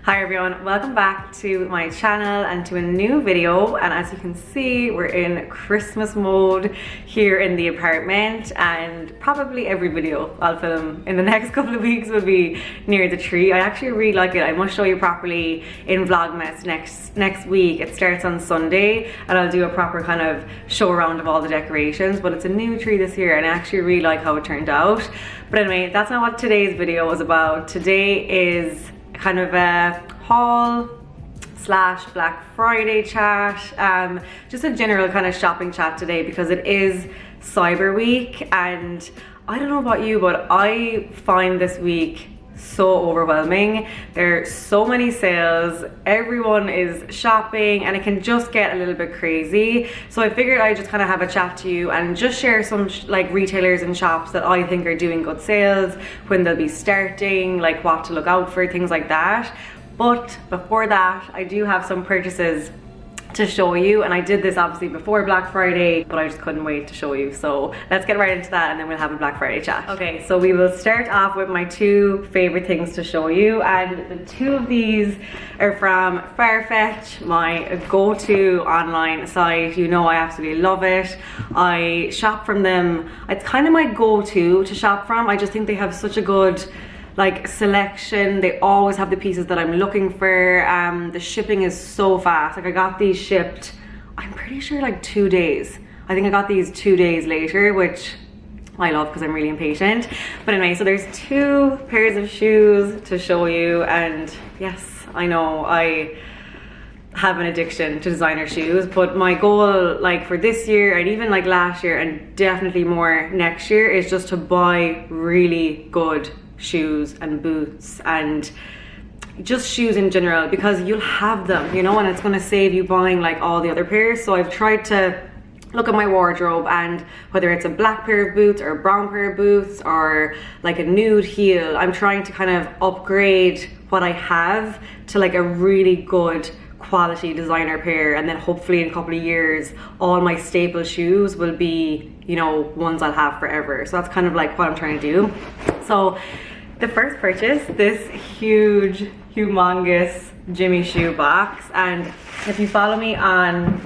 Hi everyone, welcome back to my channel and to a new video. And as you can see, we're in Christmas mode here in the apartment, and probably every video I'll film in the next couple of weeks will be near the tree. I actually really like it. I must show you properly in Vlogmas next week. It starts on Sunday and I'll do a proper kind of show around of all the decorations, but it's a new tree this year and I actually really like how it turned out. But anyway, that's not what today's video is about. Today is kind of a haul slash Black Friday chat, just a general kind of shopping chat today because it is Cyber Week, and I don't know about you, but I find this week so overwhelming. There's so many sales, everyone is shopping, and it can just get a little bit crazy. So I figured I'd just kind of have a chat to you and just share some like retailers and shops that I think are doing good sales, when they'll be starting, like what to look out for, things like that. But before that, I do have some purchases to show you, and I did this obviously before Black Friday, but I just couldn't wait to show you. So let's get right into that and then we'll have a Black Friday chat. Okay, so we will start off with my two favorite things to show you, and the two of these are from Farfetch, my go-to online site. You know I absolutely love it. I shop from them. It's kind of my go-to to shop from. I just think they have such a good like selection. They always have the pieces that I'm looking for. The shipping is so fast. Like I got these shipped, I'm pretty sure like 2 days. I think I got these 2 days later, which I love because I'm really impatient. But anyway, so there's two pairs of shoes to show you, and yes, I know I have an addiction to designer shoes, but my goal like for this year and even like last year and definitely more next year is just to buy really good shoes and boots and just shoes in general, because you'll have them, you know, and it's going to save you buying like all the other pairs. So I've tried to look at my wardrobe, and whether it's a black pair of boots or a brown pair of boots or like a nude heel, I'm trying to kind of upgrade what I have to like a really good quality designer pair, and then hopefully in a couple of years all my staple shoes will be, you know, ones I'll have forever. So that's kind of like what I'm trying to do. So the first purchase, this huge humongous Jimmy shoe box, and if you follow me on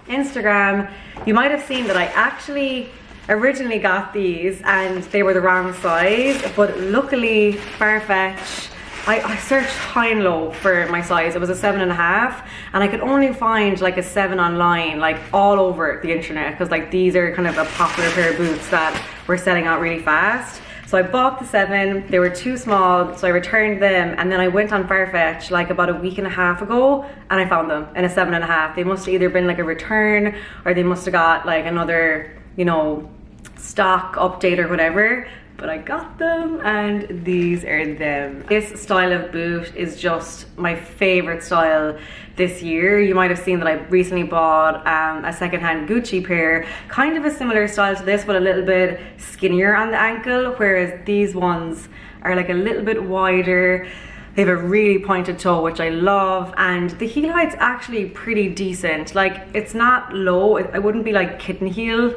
Instagram you might have seen that I actually originally got these and they were the wrong size, but luckily Farfetch, I searched high and low for my size. It was a 7.5 and I could only find like a 7 online, like all over the internet, because like these are kind of a popular pair of boots that were selling out really fast. So I bought the 7, they were too small, so I returned them, and then I went on Farfetch like about a week and a half ago and I found them in a 7.5. They must have either been like a return or they must have got like another, you know, stock update or whatever. But I got them and these are them. This style of boot is just my favorite style this year. You might have seen that I recently bought a secondhand Gucci pair, kind of a similar style to this, but a little bit skinnier on the ankle, whereas these ones are like a little bit wider. They have a really pointed toe, which I love, and the heel height's actually pretty decent. Like it's not low, I wouldn't be like kitten heel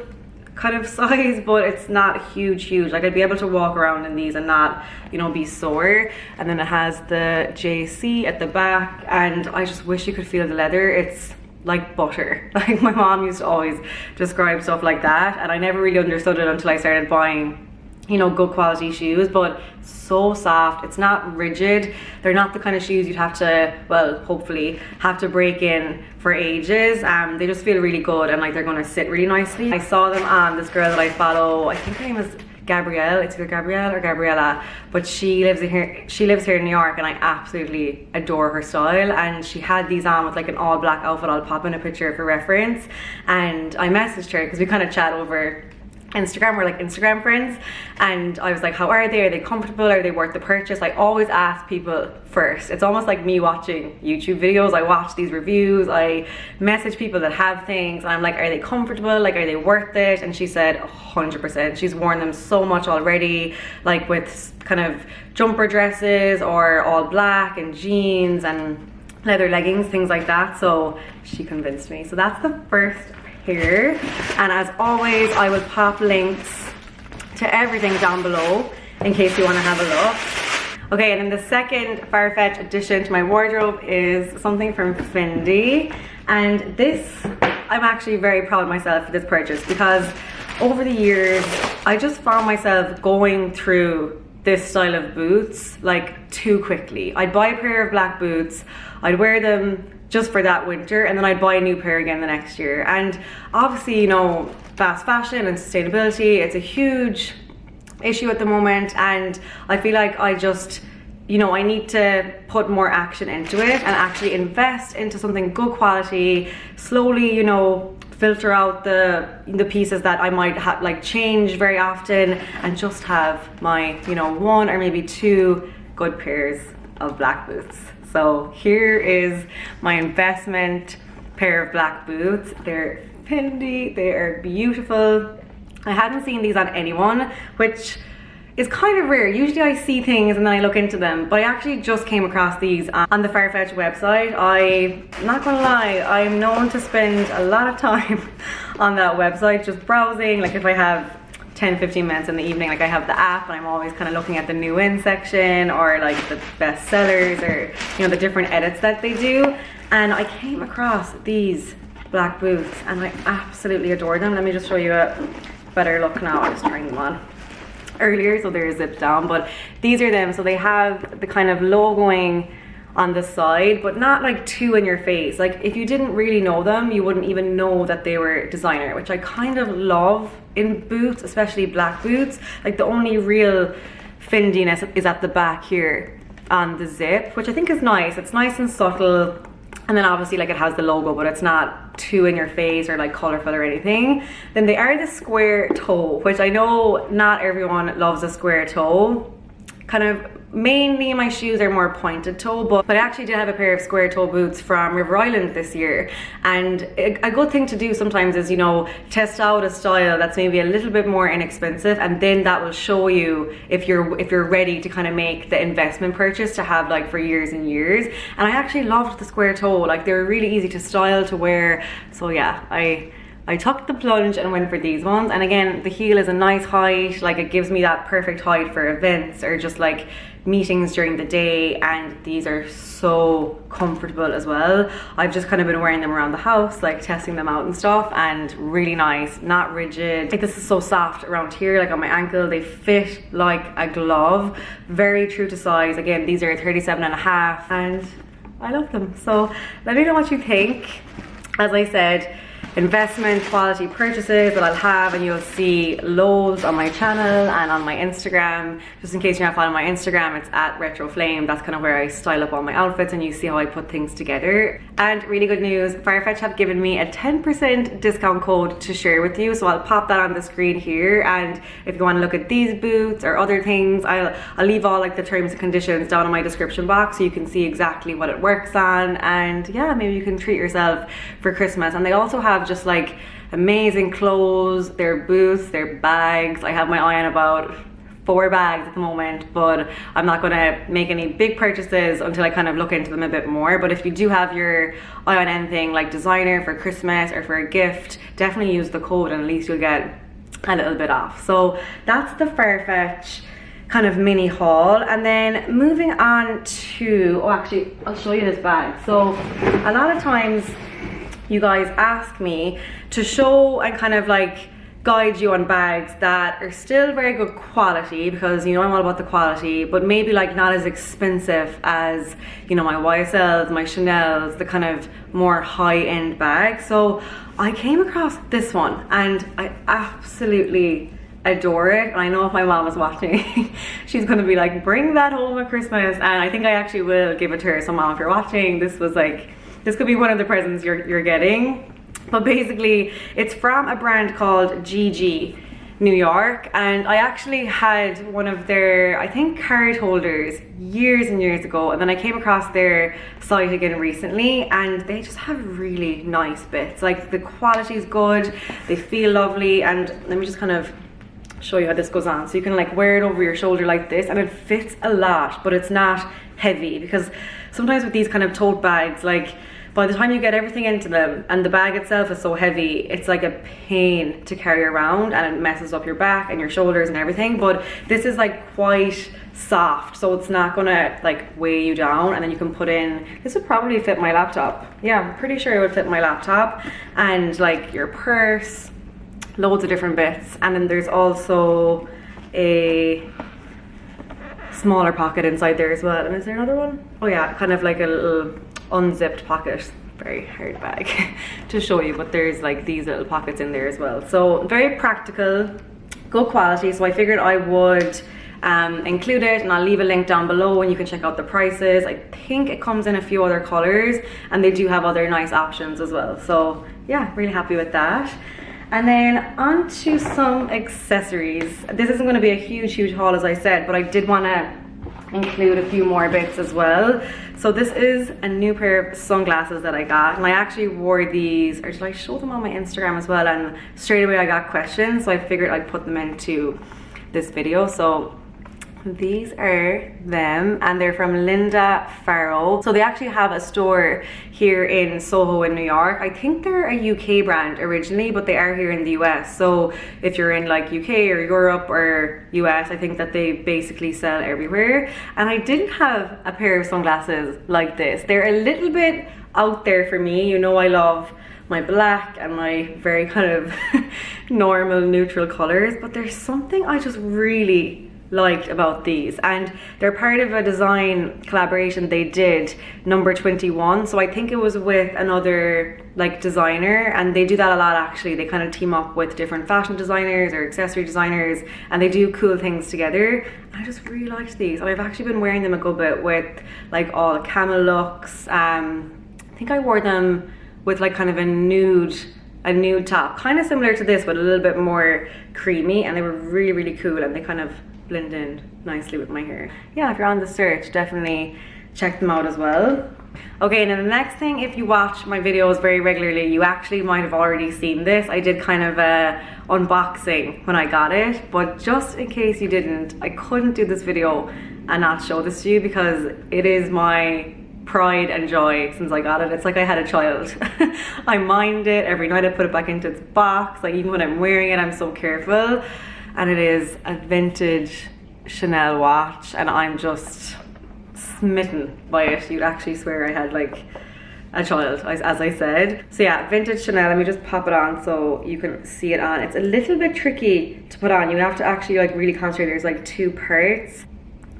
kind of size, but it's not huge. Like I'd be able to walk around in these and not, you know, be sore. And then it has the JC at the back, and I just wish you could feel the leather. It's like butter. Like my mom used to always describe stuff like that, and I never really understood it until I started buying, you know, good quality shoes. But so soft, it's not rigid. They're not the kind of shoes you'd have to, well, hopefully have to break in for ages. They just feel really good, and like they're gonna sit really nicely. I saw them on this girl that I follow, I think her name is Gabrielle. It's either Gabrielle or Gabriella, but she lives here in New York, and I absolutely adore her style. And she had these on with like an all black outfit. I'll pop in a picture for reference. And I messaged her because we kind of chat over Instagram, we're like Instagram friends, and I was like, how are they comfortable, are they worth the purchase? I always ask people first. It's almost like me watching YouTube videos. I watch these reviews, I message people that have things, and I'm like, are they comfortable, like are they worth it? And she said 100%. She's worn them so much already, like with kind of jumper dresses or all black and jeans and leather leggings, things like that. So she convinced me. So that's the first here, and as always I will pop links to everything down below in case you want to have a look. Okay, and then the second Farfetch addition to my wardrobe is something from Fendi. And this, I'm actually very proud of myself for this purchase, because over the years, I just found myself going through this style of boots like too quickly. I'd buy a pair of black boots, I'd wear them just for that winter, and then I'd buy a new pair again the next year. And obviously, you know, fast fashion and sustainability, it's a huge issue at the moment, and I feel like I just, you know, I need to put more action into it and actually invest into something good quality, slowly, you know, filter out the pieces that I might have like change very often, and just have my, you know, 1 or maybe 2 good pairs of black boots. So here is my investment pair of black boots. They're Fendi, they are beautiful. I hadn't seen these on anyone, which is kind of rare. Usually I see things and then I look into them, but I actually just came across these on the Farfetch website. I'm not gonna lie, I'm known to spend a lot of time on that website just browsing. Like if I have 10-15 minutes in the evening, like I have the app and I'm always kind of looking at the new in section or like the best sellers, or you know, the different edits that they do. And I came across these black boots and I absolutely adore them. Let me just show you a better look now. I was trying them on earlier, so they're zipped down, but these are them. So they have the kind of logoing on the side, but not like too in your face. Like if you didn't really know them, you wouldn't even know that they were designer, which I kind of love in boots, especially black boots. Like the only real Fendiness is at the back here on the zip, which I think is nice. It's nice and subtle, and then obviously like it has the logo, but it's not too in your face or like colorful or anything. Then they are the square toe, which I know not everyone loves a square toe. Kind of mainly my shoes are more pointed toe, but I actually did have a pair of square toe boots from River Island this year, and a good thing to do sometimes is, you know, test out a style that's maybe a little bit more inexpensive, and then that will show you if you're ready to kind of make the investment purchase to have like for years and years. And I actually loved the square toe. Like they were really easy to style, to wear. So yeah, I took the plunge and went for these ones. And again, the heel is a nice height, like it gives me that perfect height for events or just like meetings during the day, and these are so comfortable as well. I've just kind of been wearing them around the house, like testing them out and stuff, and really nice, not rigid. Like this is so soft around here, like on my ankle. They fit like a glove, very true to size. Again, these are 37.5 and I love them. So let me know what you think. As I said, investment quality purchases that I'll have, and you'll see loads on my channel and on my Instagram. Just in case you're not following my Instagram, it's at retroflame. That's kind of where I style up all my outfits and you see how I put things together. And really good news, Farfetch have given me a 10% discount code to share with you, so I'll pop that on the screen here. And if you want to look at these boots or other things, I'll leave all like the terms and conditions down in my description box so you can see exactly what it works on. And yeah, maybe you can treat yourself for Christmas. And they also have just like amazing clothes, their boots, their bags. I have my eye on about 4 bags at the moment, but I'm not gonna make any big purchases until I kind of look into them a bit more. But if you do have your eye on anything like designer for Christmas or for a gift, definitely use the code and at least you'll get a little bit off. So that's the Farfetch kind of mini haul. And then moving on to, oh actually I'll show you this bag. So a lot of times you guys ask me to show and kind of like guide you on bags that are still very good quality, because you know I'm all about the quality, but maybe like not as expensive as, you know, my YSLs, my Chanel's, the kind of more high-end bags. So I came across this one and I absolutely adore it. And I know if my mom is watching, she's gonna be like, bring that home at Christmas. And I think I actually will give it to her. So mom, if you're watching, this was like, this could be one of the presents you're getting. But basically, it's from a brand called GG New York, and I actually had one of their, I think, card holders years and years ago, and then I came across their site again recently, and they just have really nice bits. Like the quality is good, they feel lovely, and let me just kind of show you how this goes on. So you can like wear it over your shoulder like this, and it fits a lot, but it's not heavy, because sometimes with these kind of tote bags, like by the time you get everything into them, and the bag itself is so heavy, it's like a pain to carry around, and it messes up your back and your shoulders and everything. But this is like quite soft, so it's not gonna like weigh you down. And then you can put in, this would probably fit my laptop. Yeah, I'm pretty sure it would fit my laptop, and like your purse, loads of different bits. And then there's also a smaller pocket inside there as well. And is there another one? Oh yeah, kind of like a little unzipped pocket. Very hard bag to show you, but there's like these little pockets in there as well. So very practical, good quality. So I figured I would include it, and I'll leave a link down below and you can check out the prices. I think it comes in a few other colors, and they do have other nice options as well. So yeah, really happy with that. And then on to some accessories. This isn't going to be a huge haul, as I said, but I did want to include a few more bits as well. So this is a new pair of sunglasses that I got, and I actually wore these, or did I show them on my Instagram as well? And straight away I got questions, so I figured I'd put them into this video. So these are them, and they're from Farrell. So they actually have a store here in Soho in New York. I think they're a UK brand originally, but they are here in the US. So if you're in like UK or Europe or US, I think that they basically sell everywhere. And I didn't have a pair of sunglasses like this. They're a little bit out there for me. You know, I love my black and my very kind of normal neutral colors, but there's something I just really liked about these, and they're part of a design collaboration they did, number 21. So I think it was with another like designer, and they do that a lot actually. They kind of team up with different fashion designers or accessory designers, and they do cool things together. I just really liked these, and I've actually been wearing them a good bit with like all camel looks. I think I wore them with like kind of a nude top, kind of similar to this but a little bit more creamy, and they were really cool, and they kind of blend in nicely with my hair. Yeah, if you're on the search, definitely check them out as well. Okay, now the next thing, if you watch my videos very regularly, you actually might have already seen this. I did kind of a unboxing when I got it, but just in case you didn't, I couldn't do this video and not show this to you, because it is my pride and joy since I got it. It's like I had a child. I mind it every night. I put it back into its box. Like even when I'm wearing it, I'm so careful. And it is a vintage Chanel watch, and I'm just smitten by it. You'd actually swear I had like a child, as I said. So yeah, vintage Chanel. Let me just pop it on so you can see it on. It's a little bit tricky to put on. You have to actually like really concentrate. There's like two parts,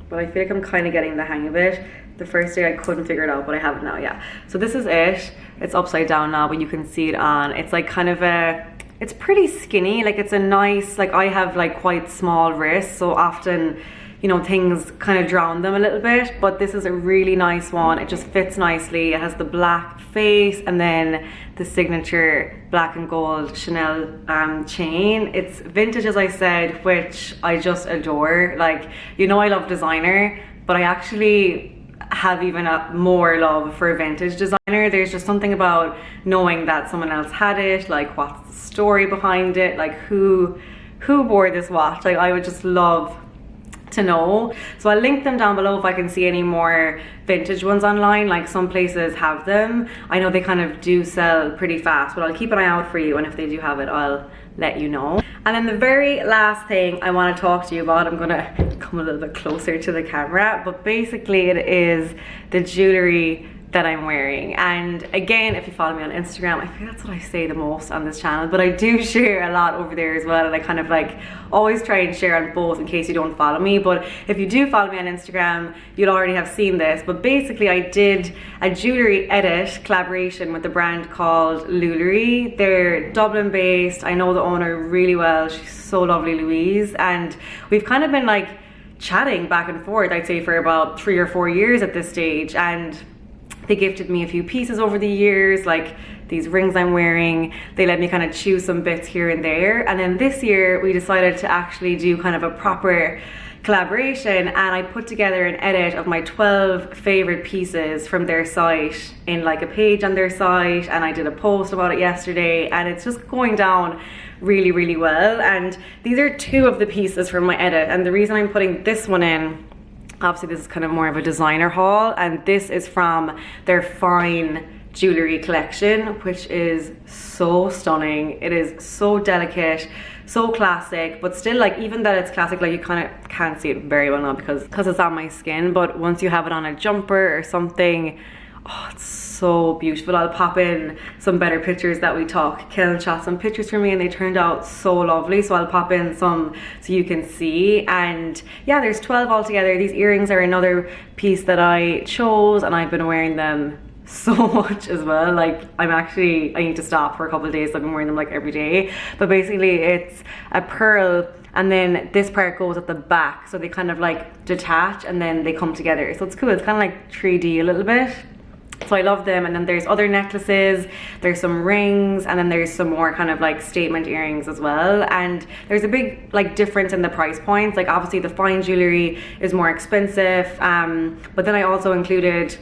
but I feel like I'm kind of getting the hang of it. The first day I couldn't figure it out, but I have it now. Yeah, so this is it. It's upside down now, but you can see it on. It's like kind of a, it's pretty skinny. Like it's a nice, like I have like quite small wrists, so often, you know, things kind of drown them a little bit, but this is a really nice one. It just fits nicely. It has the black face and then the signature black and gold Chanel chain. It's vintage, as I said, which I just adore. Like, you know, I love designer, but I actually have even a more love for vintage designer. There's just something about knowing that someone else had it, like what's the story behind it, like who wore this watch. Like I would just love to know. So I'll link them down below if I can see any more vintage ones online. Like some places have them. I know they kind of do sell pretty fast, but I'll keep an eye out for you, and if they do have it, I'll let you know. And then the very last thing I want to talk to you about, I'm gonna come a little bit closer to the camera, but basically it is the jewelry that I'm wearing. And again, if you follow me on Instagram, I think that's what I say the most on this channel, but I do share a lot over there as well, and I kind of like always try and share on both in case you don't follow me. But if you do follow me on Instagram, you'll already have seen this. But basically I did a jewelry edit collaboration with a brand called Lulery. They're Dublin based. I know the owner really well. She's so lovely, Louise, and we've kind of been like chatting back and forth, I'd say for about 3 or 4 years at this stage. And they gifted me a few pieces over the years, like these rings I'm wearing. They let me kind of choose some bits here and there. And then this year we decided to actually do kind of a proper collaboration, and I put together an edit of my 12 favorite pieces from their site in like a page on their site, and I did a post about it yesterday, and it's just going down really well. And these are 2 of the pieces from my edit, and the reason I'm putting this one in, obviously this is kind of more of a designer haul, and this is from their fine jewelry collection, which is so stunning. It is so delicate, so classic, but still, like, even that it's classic, like, you kind of can't see it very well now because it's on my skin, but once you have it on a jumper or something, oh, it's so beautiful. I'll pop in some better pictures that we took. Kellen shot some pictures for me and they turned out so lovely, so I'll pop in some so you can see. And yeah, there's 12 altogether. These earrings are another piece that I chose, and I've been wearing them so much as well. Like, I need to stop for a couple of days. I've been wearing them like every day. But basically it's a pearl, and then this part goes at the back, so they kind of like detach and then they come together, so it's cool. It's kind of like 3D a little bit, so I love them. And then there's other necklaces, there's some rings, and then there's some more kind of like statement earrings as well. And there's a big like difference in the price points. Like, obviously the fine jewelry is more expensive, but then I also included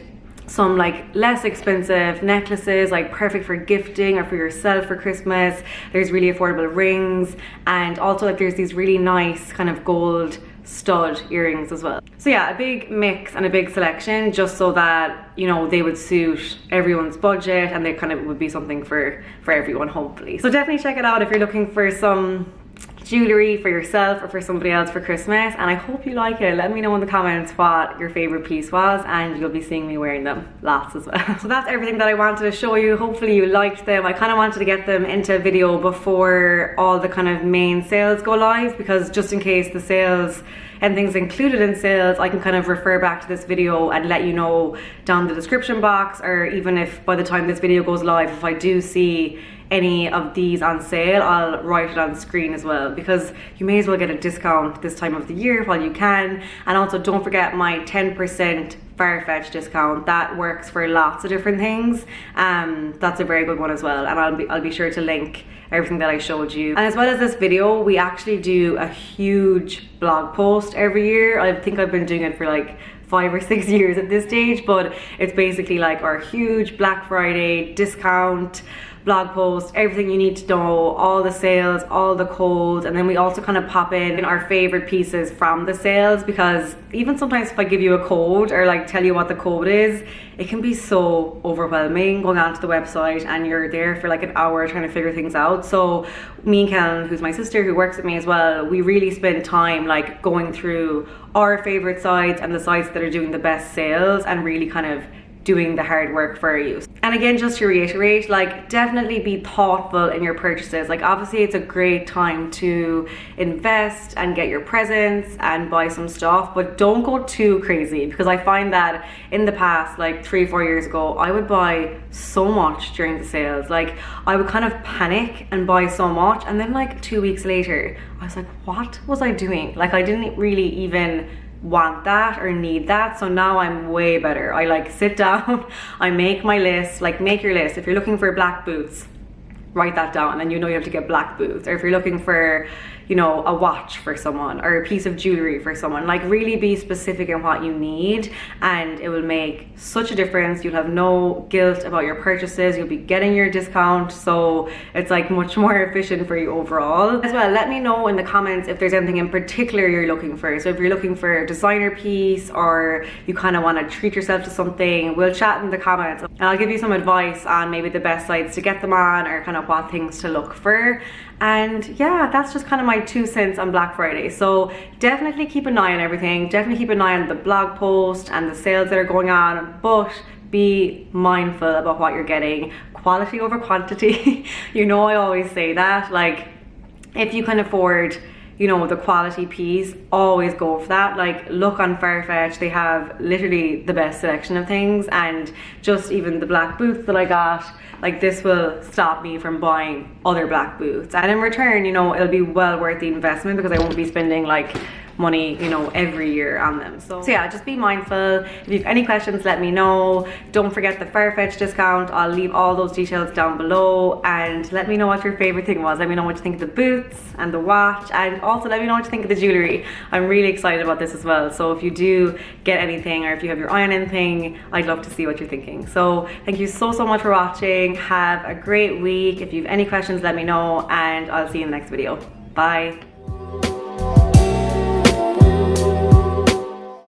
some like less expensive necklaces, like perfect for gifting or for yourself for Christmas. There's really affordable rings, and also like there's these really nice kind of gold stud earrings as well. So yeah, a big mix and a big selection, just so that, you know, they would suit everyone's budget and they kind of would be something for everyone, hopefully. So definitely check it out if you're looking for some jewelry for yourself or for somebody else for Christmas, and I hope you like it. Let me know in the comments what your favorite piece was, and you'll be seeing me wearing them lots as well. So that's everything that I wanted to show you. Hopefully you liked them. I kind of wanted to get them into a video before all the kind of main sales go live, because just in case the sales and things included in sales, I can kind of refer back to this video and let you know down the description box, or even if by the time this video goes live, if I do see any of these on sale, I'll write it on screen as well, because you may as well get a discount this time of the year while you can. And also don't forget my 10% Farfetch discount. That works for lots of different things. That's a very good one as well, and I'll be sure to link everything that I showed you. And as well as this video, we actually do a huge blog post every year. I think I've been doing it for like 5 or 6 years at this stage, but it's basically like our huge Black Friday discount blog post, everything you need to know, all the sales, all the codes, and then we also kind of pop in our favorite pieces from the sales, because even sometimes if I give you a code or like tell you what the code is, it can be so overwhelming going onto the website and you're there for like an hour trying to figure things out. So me and Kellen, who's my sister who works with me as well, we really spend time like going through our favorite sites and the sites that are doing the best sales and really kind of doing the hard work for you. And again, just to reiterate, like, definitely be thoughtful in your purchases. Like, obviously it's a great time to invest and get your presents and buy some stuff, but don't go too crazy, because I find that in the past, like 3-4 years ago, I would buy so much during the sales. Like, I would kind of panic and buy so much, and then like 2 weeks later I was like, what was I doing? Like, I didn't really even want that or need that. So now I'm way better. I like sit down, I make my list. Like, make your list. If you're looking for black boots, write that down, and you know you have to get black boots. Or if you're looking for, you know, a watch for someone or a piece of jewelry for someone, like, really be specific in what you need, and it will make such a difference. You'll have no guilt about your purchases. You'll be getting your discount, so it's like much more efficient for you overall as well. Let me know in the comments if there's anything in particular you're looking for. So if you're looking for a designer piece or you kind of want to treat yourself to something, we'll chat in the comments and I'll give you some advice on maybe the best sites to get them on, or kind of what things to look for. And yeah, that's just kind of my 2 cents on Black Friday. So definitely keep an eye on everything. Definitely keep an eye on the blog post and the sales that are going on, but be mindful about what you're getting. Quality over quantity. You know, I always say that. Like, if you can afford, you know, the quality piece, always go for that. Like, look on Farfetch, they have literally the best selection of things, and just even the black boots that I got, like, this will stop me from buying other black boots, and in return, you know, it'll be well worth the investment, because I won't be spending like money, you know, every year on them. So yeah, just be mindful. If you have any questions, let me know. Don't forget the Farfetch discount. I'll leave all those details down below, and let me know what your favorite thing was. Let me know what you think of the boots and the watch, and also let me know what you think of the jewelry. I'm really excited about this as well. So if you do get anything, or if you have your eye on anything, I'd love to see what you're thinking. So thank you so much for watching. Have a great week. If you have any questions, let me know, and I'll see you in the next video. Bye.